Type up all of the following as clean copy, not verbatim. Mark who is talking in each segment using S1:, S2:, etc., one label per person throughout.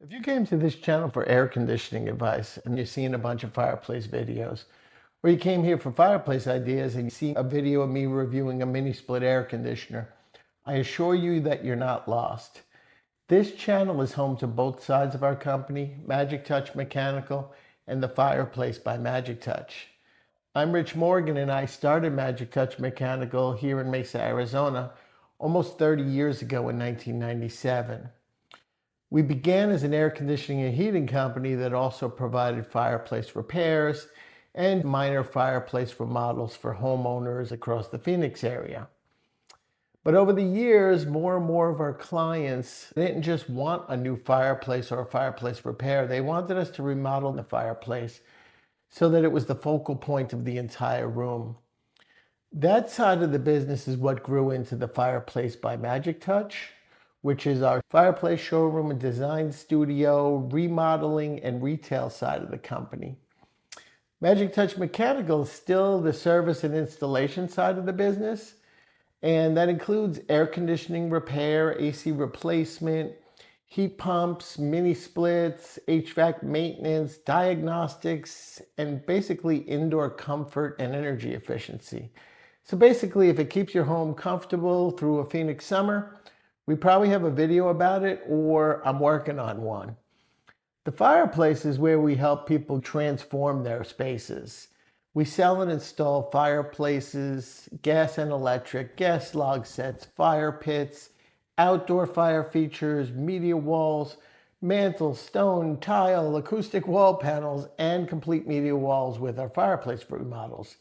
S1: If you came to this channel for air conditioning advice and you're seeing a bunch of fireplace videos, or you came here for fireplace ideas and you see a video of me reviewing a mini split air conditioner, I assure you that you're not lost. This channel is home to both sides of our company, Magic Touch Mechanical and the Fireplace by Magic Touch. I'm Rich Morgan and I started Magic Touch Mechanical here in Mesa, Arizona, almost 30 years ago in 1997. We began as an air conditioning and heating company that also provided fireplace repairs and minor fireplace remodels for homeowners across the Phoenix area. But over the years, more and more of our clients didn't just want a new fireplace or a fireplace repair. They wanted us to remodel the fireplace so that it was the focal point of the entire room. That side of the business is what grew into the Fireplace by Magic Touch, which is our fireplace showroom and design studio, remodeling, and retail side of the company. Magic Touch Mechanical is still the service and installation side of the business, and that includes air conditioning repair, AC replacement, heat pumps, mini splits, HVAC maintenance, diagnostics, and basically indoor comfort and energy efficiency. So basically, if it keeps your home comfortable through a Phoenix summer, we probably have a video about it, or I'm working on one. The Fireplace is where we help people transform their spaces. We sell and install fireplaces, gas and electric, gas log sets, fire pits, outdoor fire features, media walls, mantles, stone, tile, acoustic wall panels, and complete media walls with our fireplace remodels.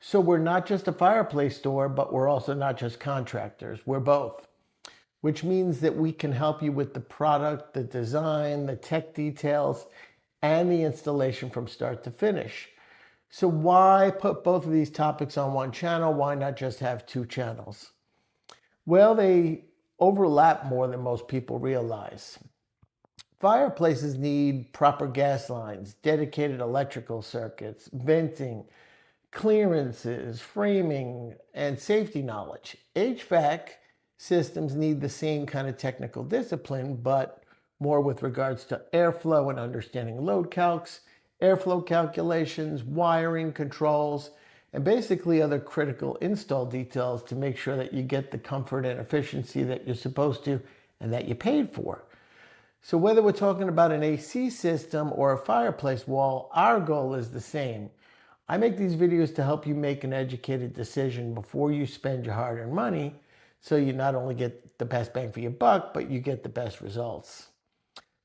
S1: So we're not just a fireplace store, but we're also not just contractors. We're both, which means that we can help you with the product, the design, the tech details, and the installation from start to finish. So why put both of these topics on one channel? Why not just have two channels? Well, they overlap more than most people realize. Fireplaces need proper gas lines, dedicated electrical circuits, venting, clearances, framing, and safety knowledge. HVAC systems need the same kind of technical discipline, but more with regards to airflow and understanding load calcs, airflow calculations, wiring controls, and basically other critical install details to make sure that you get the comfort and efficiency that you're supposed to and that you paid for. So whether we're talking about an AC system or a fireplace wall, our goal is the same. I make these videos to help you make an educated decision before you spend your hard-earned money, so you not only get the best bang for your buck, but you get the best results.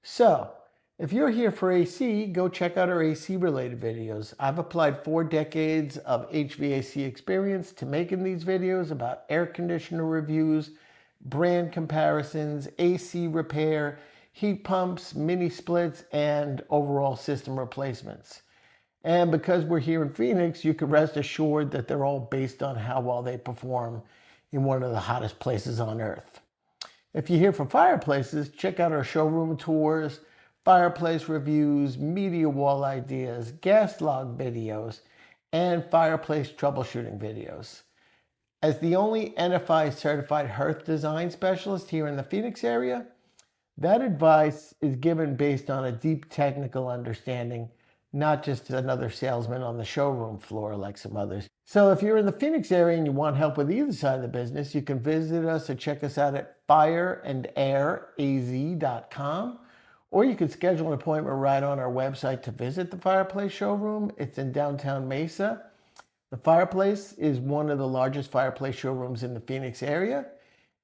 S1: So, if you're here for AC, go check out our AC related videos. I've applied 4 decades of HVAC experience to making these videos about air conditioner reviews, brand comparisons, AC repair, heat pumps, mini splits, and overall system replacements. And because we're here in Phoenix, you can rest assured that they're all based on how well they perform in one of the hottest places on earth. If you're here for fireplaces, check out our showroom tours, fireplace reviews, media wall ideas, gas log videos, and fireplace troubleshooting videos. As the only NFI certified hearth design specialist here in the Phoenix area, that advice is given based on a deep technical understanding, not just another salesman on the showroom floor like some others. So if you're in the Phoenix area and you want help with either side of the business, you can visit us or check us out at fireandairaz.com, or you can schedule an appointment right on our website to visit the Fireplace showroom. It's in downtown Mesa. The Fireplace is one of the largest fireplace showrooms in the Phoenix area,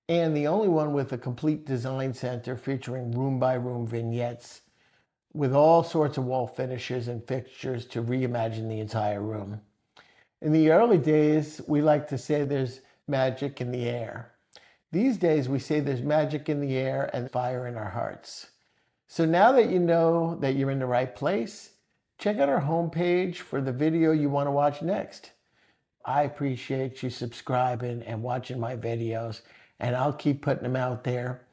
S1: and the only one with a complete design center featuring room-by-room vignettes with all sorts of wall finishes and fixtures to reimagine the entire room. In the early days, we like to say there's magic in the air. These days, we say there's magic in the air and fire in our hearts. So now that you know that you're in the right place, check out our homepage for the video you want to watch next. I appreciate you subscribing and watching my videos, and I'll keep putting them out there.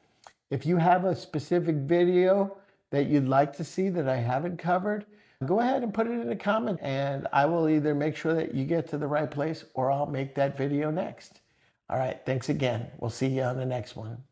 S1: If you have a specific video that you'd like to see that I haven't covered, go ahead and put it in a comment and I will either make sure that you get to the right place or I'll make that video next. All right, thanks again. We'll see you on the next one.